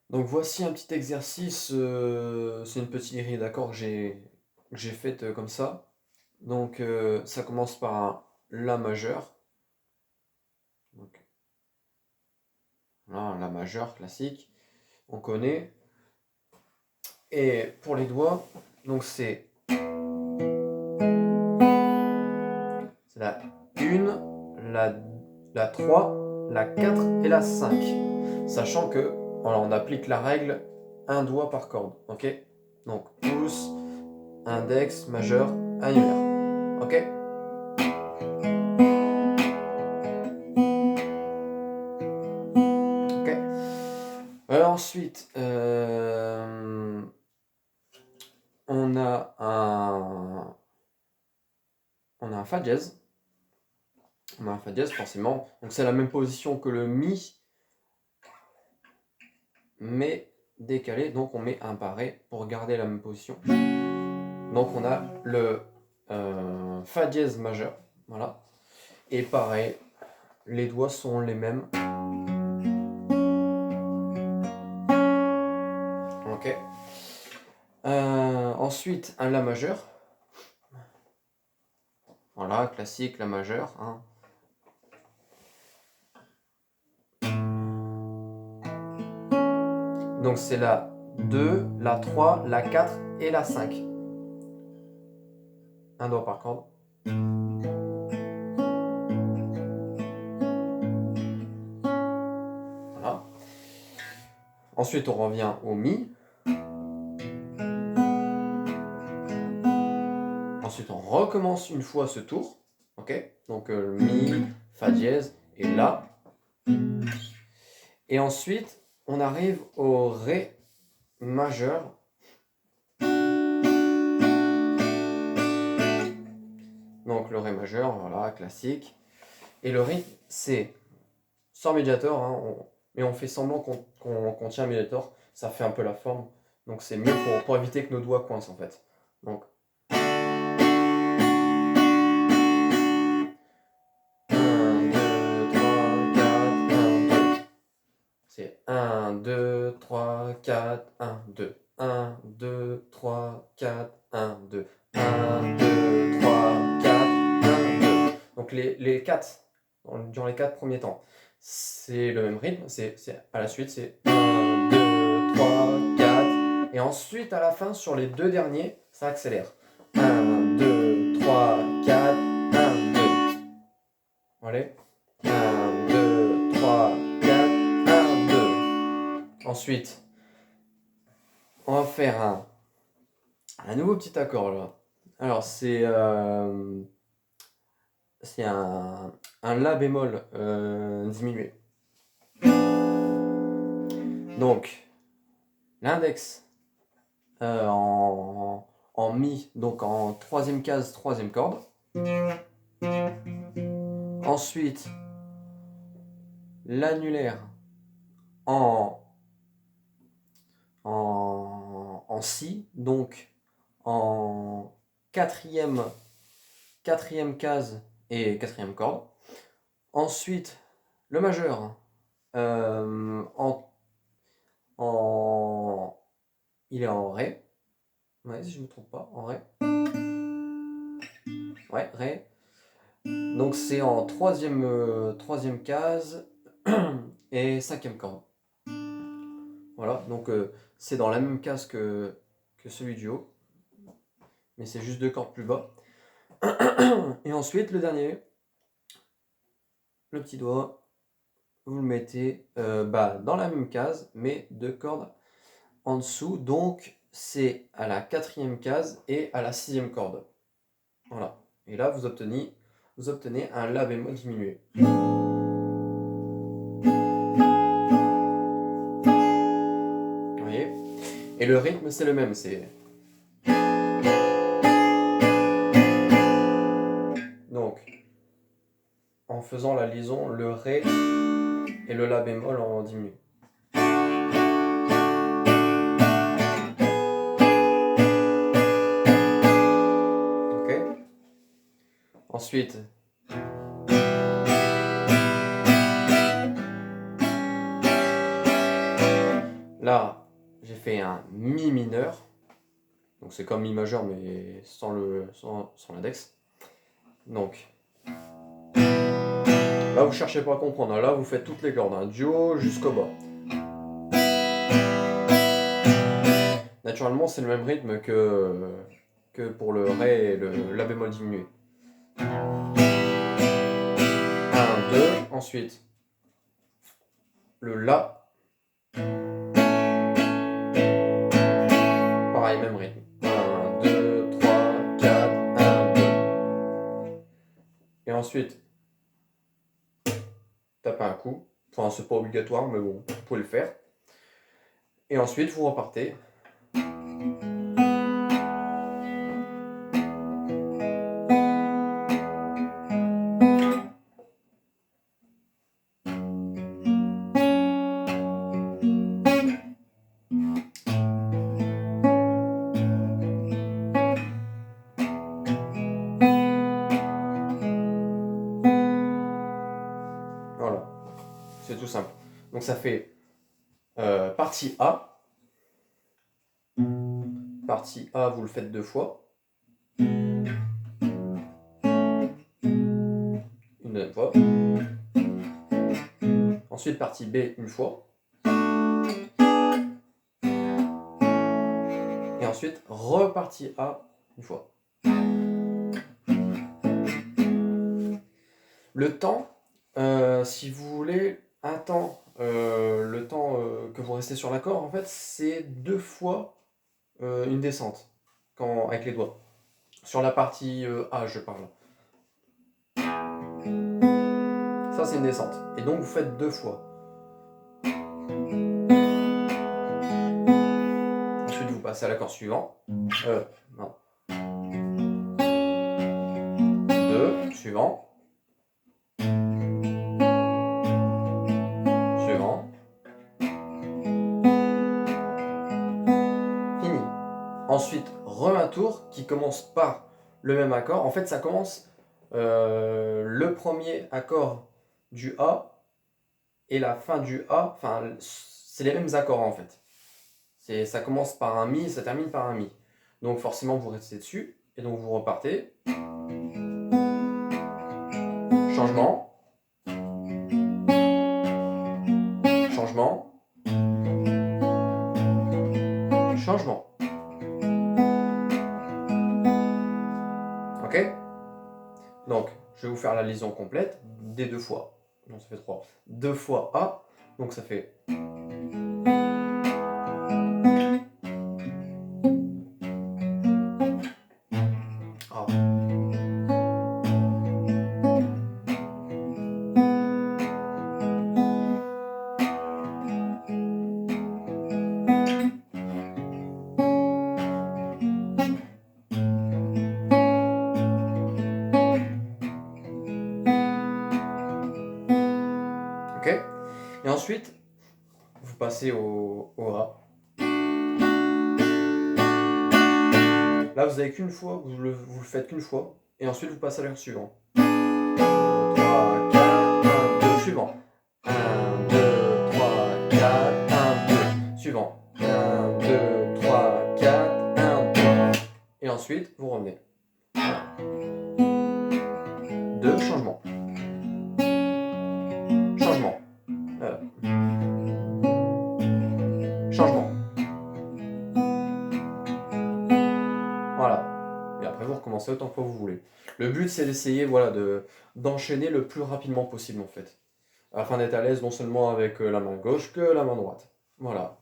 Donc voici un petit exercice, c'est une petite grille d'accords que j'ai faite comme ça. Donc ça commence par un La majeur. Donc, là, un La majeur classique, on connaît. Et pour les doigts, donc c'est la 1, la 3, la 4 et la 5. Sachant que voilà, on applique la règle un doigt par corde. Ok? Donc pouce, index, majeur, annulaire. Ok? Ok. Ensuite, on a un fa dièse. On a un fa dièse forcément. Donc c'est la même position que le mi, mais décalé. Donc on met un barré pour garder la même position. Donc on a le fa dièse majeur. Voilà. Et pareil, les doigts sont les mêmes. Ok. Ensuite, un La majeur. Voilà, classique La majeur. Hein. Donc c'est la 2, la 3, la 4 et la 5. Un doigt par corde. Voilà. Ensuite, on revient au Mi. Ensuite, on recommence une fois ce tour. Ok? Donc Mi, Fa dièse et La. Et ensuite, on arrive au Ré majeur. Donc le Ré majeur, voilà, classique. Et le rythme, c'est sans médiator, hein, mais on fait semblant qu'on tient un médiator. Ça fait un peu la forme. Donc c'est mieux pour éviter que nos doigts coincent en fait. Donc 1, 2, 3, 4, 1, 2. C'est 1, 2, 3, 4, 1, 2. 1, 2, 3, 4, 1, 2. 1, 2, 3, 4, 1, 2. Donc les 4, durant les 4 premiers temps, c'est le même rythme. À la suite, c'est 1, 2, 3, 4. Et ensuite, à la fin, sur les deux derniers, ça accélère. 1, 2, 3, 4, 1, 2. Allez. 1, 2, 3, 4, 1, 2. Ensuite, on va faire un nouveau petit accord là. Alors, c'est un La bémol diminué. Donc, l'index en Mi, donc en troisième case, troisième corde. Ensuite, l'annulaire en Si, donc en quatrième case et quatrième corde. Ensuite, le majeur il est en Ré. Ouais, si je ne me trompe pas, en Ré. Ouais, Ré. Donc c'est en troisième case et cinquième corde. Voilà, donc c'est dans la même case que celui du haut, mais c'est juste deux cordes plus bas. Et ensuite, le dernier, le petit doigt, vous le mettez dans la même case, mais deux cordes en dessous. Donc c'est à la quatrième case et à la sixième corde. Voilà. Et là, vous obtenez un La bémol diminué. Vous voyez? Et le rythme, c'est le même. Donc, en faisant la liaison, le Ré et le La bémol en diminué. Ok? Ensuite, Là, j'ai fait un Mi mineur. Donc c'est comme Mi majeur, mais sans l'index. Donc, là, vous cherchez pas à comprendre. Là, vous faites toutes les cordes, hein, du haut jusqu'au bas. Naturellement, c'est le même rythme que pour le Ré et le La bémol diminué. 1, 2, ensuite le La. Pareil, même rythme. 1, 2, 3, 4, 1, 2. Et ensuite, tapez un coup. Enfin, c'est pas obligatoire, mais bon, vous pouvez le faire. Et ensuite, vous repartez. Voilà, c'est tout simple. Donc ça fait partie A. Partie A, vous le faites 2 fois. Une deuxième fois. Ensuite, partie B, une fois. Et ensuite, repartie A, une fois. Le temps, si vous voulez, un temps, le temps que vous restez sur l'accord, en fait, c'est 2 fois une descente avec les doigts. Sur la partie A, je parle. Ça, c'est une descente. Et donc, vous faites 2 fois. Ensuite, vous passez à l'accord suivant. Non. 2, suivant. Suivant. Fini. Ensuite, un tour qui commence par le même accord. En fait, ça commence le premier accord du A et la fin du A. Enfin, c'est les mêmes accords en fait. Ça commence par un Mi et ça termine par un Mi. Donc forcément, vous restez dessus et donc vous repartez. Changement. Changement. Changement. Ok? Donc, je vais vous faire la liaison complète des 2 fois. Non, ça fait 3. 2 fois A, donc ça fait... A. Ok? Et ensuite, vous passez au A. Là, vous avez qu'une fois, vous le faites qu'une fois, et ensuite vous passez à l'air suivant. 3, 4, 1, 2, suivant. 1, 2, 3, 4, 1, 2, suivant. 1, 2, 3, 4, 1, 2. Et ensuite, vous revenez. 2, changement. Changement. Changement. Voilà. Et après, vous recommencez autant que vous voulez. Le but, c'est d'essayer voilà, d'enchaîner le plus rapidement possible, en fait. Afin d'être à l'aise non seulement avec la main gauche que la main droite. Voilà.